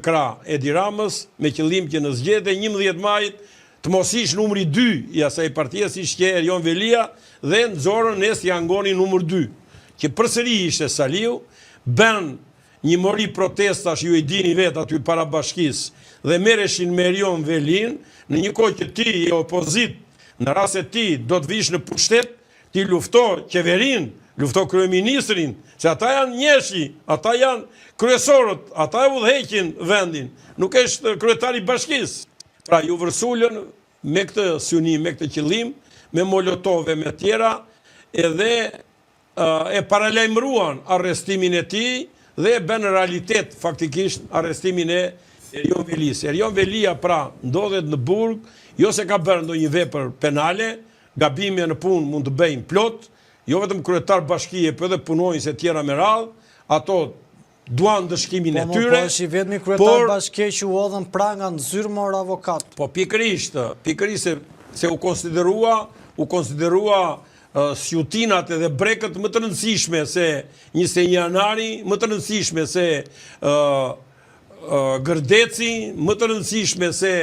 krah Edi Ramës me qëllim që në zgjedhje 11 majit të mos ish numri 2 i asaj partie si që Erion Velia dhe në zorën e Sjangoni numër 2, që përsëri ishte Saliu, bën një mori protestash, ju i dini vetë aty para bashkisë, dhe merreshin me Erion Velin, në një kohë që ti je opozit, në rast se ti do të vish në pushtet, ti lufto qeverin, lufto kryeministrin, se ata janë njëshi, ata janë kryesorët, ata e udhëheqin vendin, nuk është kryetari i bashkisë. Pra ju vërsulën me këtë synim, me këtë qëllim, me molotove, me tjera, edhe e paralajmëruan arrestimin e tij dhe e bën realitet faktikisht arrestimin e Erion Velis. Erion Velia pra ndodhet në burg, jo se ka bërë ndonjë vepër penale, gabime në punë mund të bëjnë plot, jo vetëm kryetar bashkie, por edhe punonjës e tjera me radhë, ato duan dëshkimin e tyre. Po si vetëm kryetar bashkie që u hodhën pra nga nxyrmor avokat. Po pikërisht se u konsiderua sjutinat edhe brekët më të rëndësishme se 21 janari, më të rëndësishme se Gërdeci, më të rëndësishme se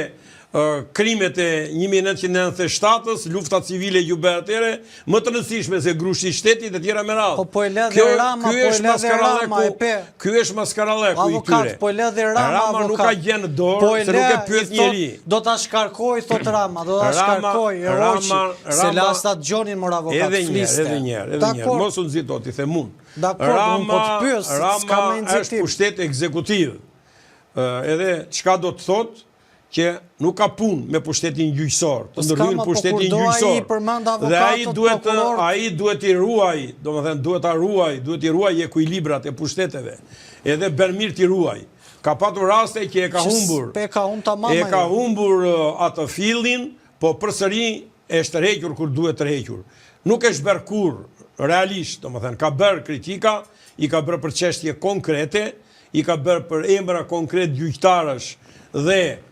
krimet e 1997-ës, lufta civile jubeatere, më të rëndësishme se grushi i shtetit e tjera me radhë. Po e le dhe Rama, Ky është maskaralleku i tyre. Avokat, po e le dhe Rama avokat. Nuk ka gjenë dorë, se nuk e pyet njeri. Do ta shkarkoj, thot Rama, do ta shkarkoj, e hoqi, se lasta gjonin mor avokat, fliste. Edhe njerë, mos unë zito, ti them unë. Rama është pushtet ekzekutiv. Edhe çka do të thotë, që nuk ka punë me pushtetin gjyqësor, të ndërhyrë pushtetin gjyqësor. Dhe ai duhet i ruaj, domethënë duhet i ruaj ekuilibrat e pushteteve. Edhe bën mirë t'i ruaj. Ka patur raste që e ka humbur atë fillin, po përsëri e shtërhequr kur duhet tërhequr. Nuk është bërë kurrë realisht, domethënë ka bërë kritika, i ka bërë për çështje konkrete, i ka bërë për emra konkret gjyqtarësh dhe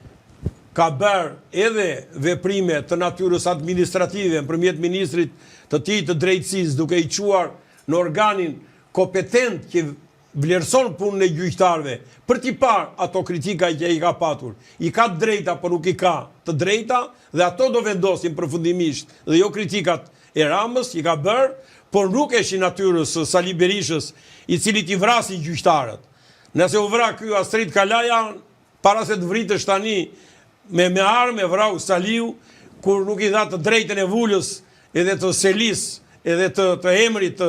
ka bërë edhe veprime të natyrës administrative nëpërmjet ministrit të tij të drejtësisë, duke i quar në organin kompetent që vlerëson punën e gjyqtarëve, për t'i parë ato kritika që i ka patur. I ka të drejta, por nuk i ka të drejta, dhe ato do vendosin përfundimisht, dhe jo kritikat e Ramës i ka bërë, por nuk është i natyrës Sali Berishës, i cili t'i vrasi gjyqtarët. Nëse u vra ky Astrid Kalaja, para se të vritësh tani me armë, vrau Saliu, kur nuk i dha të drejtën e vulës edhe të selis, edhe të emrit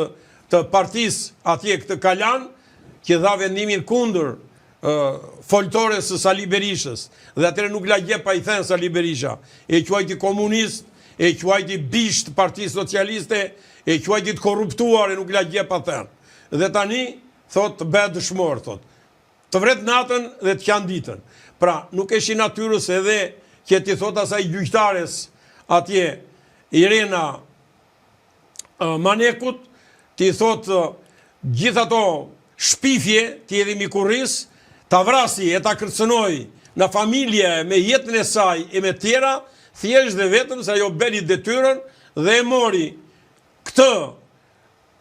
të partisë atje këtë Kalan, që dha vendimin kundër foltores së Sali Berishës, dhe atëre nuk la gjepa i thënë Sali Berisha, e quajti komunist, e quajti bisht Partisë Socialiste, e quajti të korruptuar, e nuk la gjepa thënë. Dhe tani, thot, të bëhet dëshmor, thot. Të vret natën dhe të qanë ditën. Pra, nuk është i natyrës edhe që ti thot asaj gjyqtares atje Irena Manekut, ti thot gjithë ato shpifje, ti edhe mikurris, ta vrasi e ta kërcënoj në familje me jetën e saj e me tjera, thjesht dhe vetëm se ajo bëri detyrën dhe e mori këtë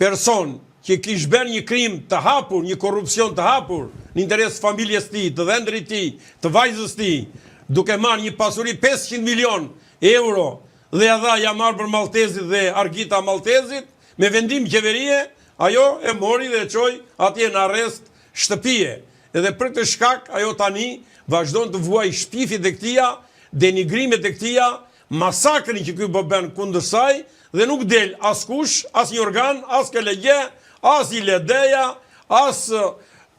person që kish bërë një krim të hapur, një korrupsion të hapur, në interes të familjes ti, të vendrit ti, të vajzës ti, duke marrë një pasuri 500 milion euro dhe dha ja marrë për Maltezit dhe Argita Maltezit, me vendim qeverie, ajo e mori dhe e qoj atje në arrest shtëpie. Edhe për këtë shkak, ajo tani vazhdon të vuaj shpifit e këtia, denigrimet e këtia, masakrin që ky bën kundër saj, dhe nuk del as kush, as një organ, as kelegje, as i ledeja, as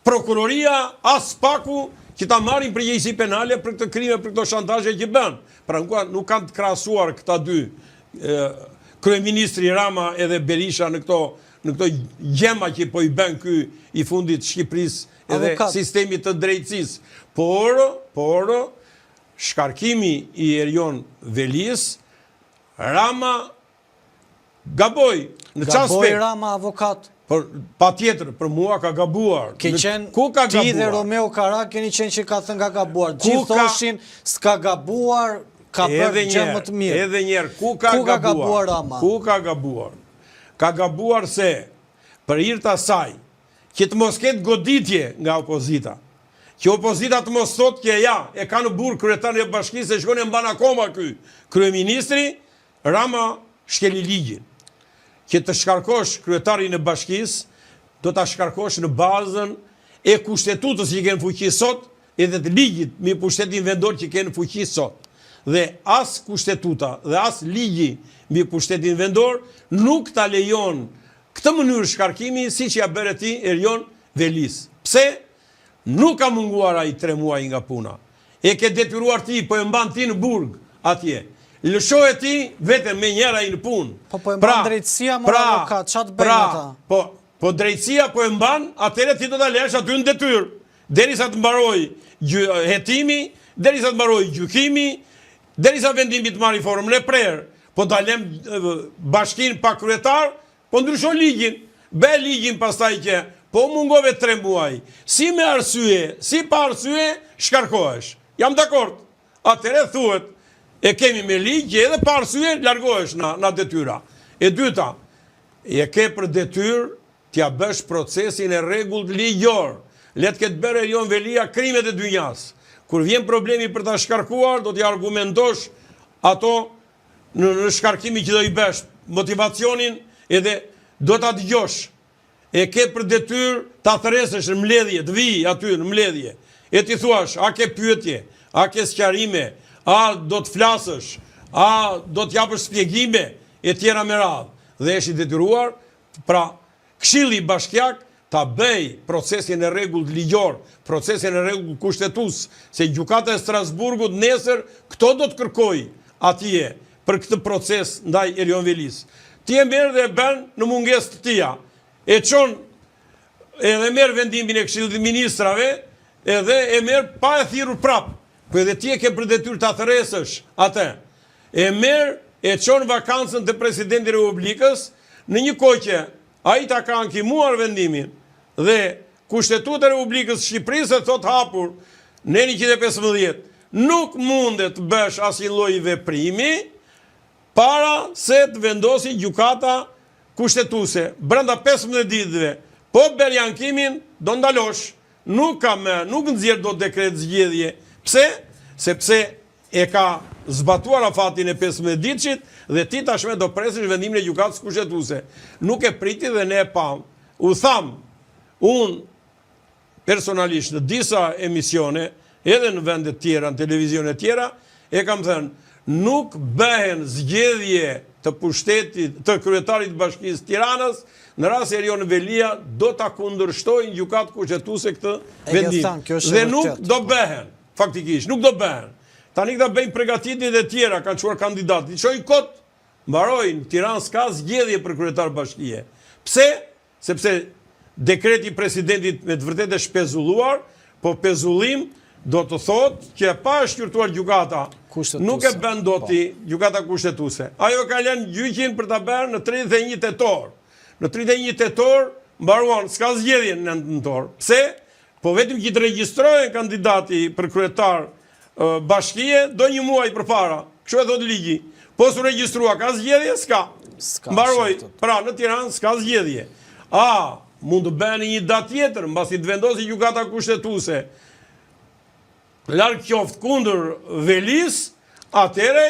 prokuroria, as paku, që ta marrin përgjegjësi penale për këtë krime, për këto shantazhe që bën. Pra nuk kanë të krahasuar këta dy, kryeministri Rama edhe Berisha në këto gjema që po i bën ky i fundit Shqipërisë edhe sistemit të drejtësisë. Por shkarkimi i Erion Velis, Rama gaboj në çast Gaboj Rama avokat. Pa tjetër, për mua ka gabuar. Ku ka gabuar? Ti dhe Romeo Kara keni qenë që ka thënë ka gabuar. Gjithë thoshin s'ka gabuar, ka bërë gjë më të mirë. Edhe njerë, ku ka gabuar Rama? Ku ka gabuar? Ka gabuar se për hir të asaj, që të mos ketë goditje nga opozita, që opozita të mos thot që ja, e ka në burg kryetari i bashkisë, e shkon e mban akoma ky kryeministri, Rama shkeli ligjin. Që të shkarkosh kryetarin e bashkisë, do ta shkarkosh në bazën e kushtetutës që kanë fuqi sot, edhe të ligjit me pushtetin vendor që kanë fuqi sot. Dhe as kushtetuta dhe as ligji mbi pushtetin vendor nuk ta lejon këtë mënyrë shkarkimi siç ja bëre ti Erion Velis. Pse? Nuk ka munguar ai 3 muaj nga puna. E ke detyruar ti, po e mban ti në burg atje. Lëshohet ti vetëm me njëra i në punë. Po e mban drejtësia më avokat, çfarë bëjnë ata? Po drejtësia po e mban, atëherë ti do ta lësh aty në detyrë, derisa të mbarojë hetimi, derisa të mbarojë gjykimi, derisa vendimi të marrë formën e prerë. Po ta lëm bashkinë pa kryetar, po ndryshon ligjin. Bë ligjin pastaj që po mungove 3 muaj. Si me arsye, si pa arsye, shkarkohesh. Jam dakord. Atëherë thuhet, e kemi me ligj edhe pa arsye largohesh na detyra. E dyta, e ke për detyrë t'ja bësh procesin e rregullt ligjor. Le të ketë bërë Erion Velia krimet e dynjas. Kur vjen problemi për ta shkarkuar, do t'i argumentosh ato në shkarkimi që do i bësh, motivacionin edhe do ta dëgjosh. E ke për detyrë ta thresësh në mbledhje, të vi aty në mbledhje. E ti thuash, a ke pyetje, a ke sqarime, a do të flasësh, a do të japësh shpjegime e tjera me radhë. Dhe është i detyruar, pra Këshilli Bashkiak ta bëj procesin e rregullt ligjor, procesin e rregullt kushtetues, se gjykata e Strasburgut nesër këto do të kërkoj atje për këtë proces ndaj Erion Velis. Ti e merr dhe e bën në mungesë të tia. E çon edhe merr vendimin e Këshillit të Ministrave, edhe e merr pa e thirrur prap. Po edhe ti e ke për detyrë ta thresësh atë. E merr e çon vakancën të Presidentit të Republikës në një kohë që ai ta ka ankimuar vendimin dhe Kushtetuta e Republikës së Shqipërisë thot hapur në 115 nuk mundet të bësh asnjë lloj veprimi para se të vendosi gjykata kushtetuese. Brenda 15 ditëve, po bër ankimin, do ndalosh. Nuk nxjerr dot dekret zgjedhje. Pse? Sepse e ka zbatuar afatin e 15 ditëshit dhe ti tashmë do presësh vendimin e gjykatës kushtetuese. Nuk e priti dhe ne e pam. U tham, unë personalisht në disa emisione, edhe në vende tjera, në televizione tjera, e kam thënë, nuk bëhen zgjedhje të pushtetit, të kryetarit Bashkisë Tiranës, në rast se Erion Velia do ta kundërshtojnë gjykatë kushtetuese këtë vendim. Dhe nuk do bëhen, faktikisht, nuk do bëhen. Tani këta bëjnë përgatitjet e tjera, kanë çuar kandidatë. Çojnë kot, mbarojnë, Tiranë s'ka zgjedhje për kryetar bashkie. Pse? Sepse dekreti i presidentit me të vërtetë është pezulluar, po pezullim do të thotë që pa shqyrtuar gjykata, nuk e bën doti gjykata kushtetuese. Ajo ka lënë gjyqin për ta bërë në 31 tetor. Në 31 tetor mbaruan, s'ka zgjedhje në nëntor. Pse? Po vetëm që të regjistrohen kandidati për kryetar bashkie do 1 muaj përpara. Kështu e thot ligji. Po s'u regjistrua, ka zgjedhje? S'ka. Mbaroi. Pra në Tiranë s'ka zgjedhje. Mund të bëhen një datë tjetër, mbasi të vendosi gjykata kushtetuese larg qoftë kundër Velis, atëre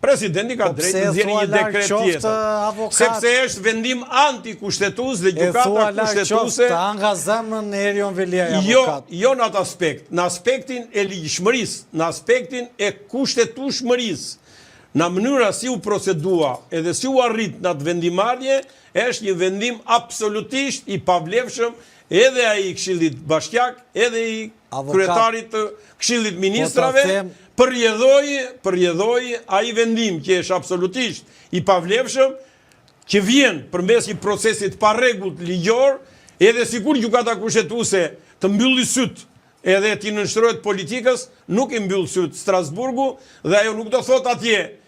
presidenti ka drejtë të nxjerrë një dekret tjetër. Sepse është vendim antikushtetues dhe gjykata kushtetuese ta nga zemrën e Erion Velia avokat. Jo në atë aspekt, në aspektin e ligjshmërisë, në aspektin e kushtetueshmërisë. Në mënyra si u procedua edhe si u arrit në atë vendimarrje, është një vendim absolutisht i pavlefshëm edhe ai i Këshillit Bashkiak, edhe i kryetarit të Këshillit Ministrave, përjedhoi ai vendim që është absolutisht i pavlefshëm, që vjen përmes një procesi të parregullt ligjor, edhe sikur gjykata kushtetuese të mbylli syt edhe ti nënshtrohet politikës, nuk i mbyll syt Strasburgu dhe ajo nuk do thot atje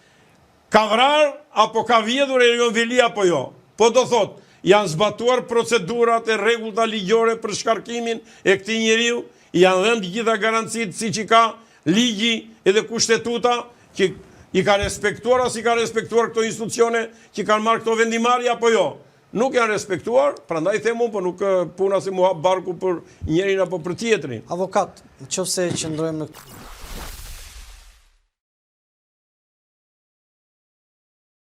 ka vrar apo ka vjedhur Erion Velia apo jo. Po do thot, janë zbatuar procedurat e rregullta ligjore për shkarkimin e këtij njeriu, janë dhënë të gjitha garancitë siç i ka ligji edhe kushtetuta që i ka respektuar as i ka respektuar këto institucione që kanë marrë këto vendimarrje apo jo. nuk janë respektuar, prandaj them unë, po nuk puna si mu hap barku për njërin apo për tjetrin. Avokat, nëse qëndrojmë në